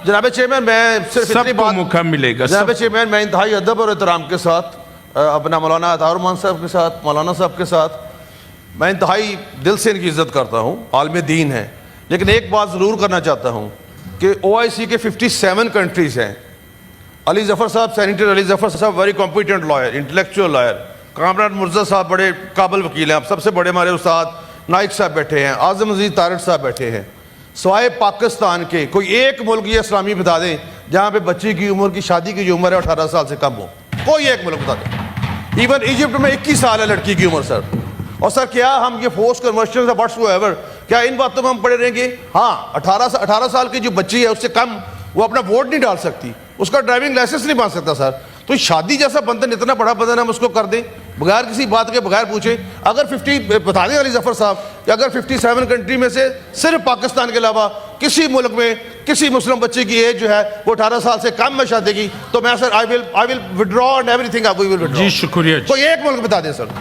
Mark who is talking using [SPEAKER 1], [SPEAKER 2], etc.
[SPEAKER 1] جناب چیئرمین میں صرف
[SPEAKER 2] سب
[SPEAKER 1] اتنی
[SPEAKER 2] کو
[SPEAKER 1] بات
[SPEAKER 2] موقع ملے گا.
[SPEAKER 1] جناب چیئرمین میں انتہائی ادب اور احترام کے ساتھ اپنا مولانا عطا الرحمن صاحب کے ساتھ مولانا صاحب کے ساتھ میں انتہائی دل سے ان کی عزت کرتا ہوں, عالم دین ہیں, لیکن ایک بات ضرور کرنا چاہتا ہوں کہ OIC کے 57 کنٹریز ہیں. علی ظفر صاحب, سینیٹر علی ظفر صاحب very competent lawyer, intellectual lawyer. Kamran Mirza صاحب بڑے قابل وکیل ہیں. اب سب سے بڑے ہمارے استاد نائک صاحب بیٹھے ہیں, اعظم عزیز طارق صاحب بیٹھے ہیں. سوائے پاکستان کے کوئی ایک ملک یہ اسلامی بتا دیں جہاں پہ بچی کی عمر کی شادی کی جو عمر ہے 18 سال سے کم ہو, کوئی ایک ملک بتا دیں. ایون ایجپٹ میں 21 سال ہے لڑکی کی عمر سر. اور سر کیا ہم یہ فورس کنورشن واٹس ایور کیا ان باتوں میں ہم پڑے رہیں گے؟ ہاں 18 سال کی جو بچی ہے اس سے کم وہ اپنا ووٹ نہیں ڈال سکتی, اس کا ڈرائیونگ لائسنس نہیں بن سکتا سر. تو شادی جیسا بندھن اتنا بڑا بندھن ہم اس کو کر دیں بغیر کسی بات کے, بغیر پوچھیں. اگر 50 بتا دیں علی ظفر صاحب کہ اگر 57 کنٹری میں سے صرف پاکستان کے علاوہ کسی ملک میں کسی مسلم بچے کی ایج جو ہے وہ 18 سال سے کم میں شادی کی تو میں سر I will withdraw and everything we will withdraw.
[SPEAKER 2] جی شکریہ.
[SPEAKER 1] کوئی ایک ملک بتا دیں سر.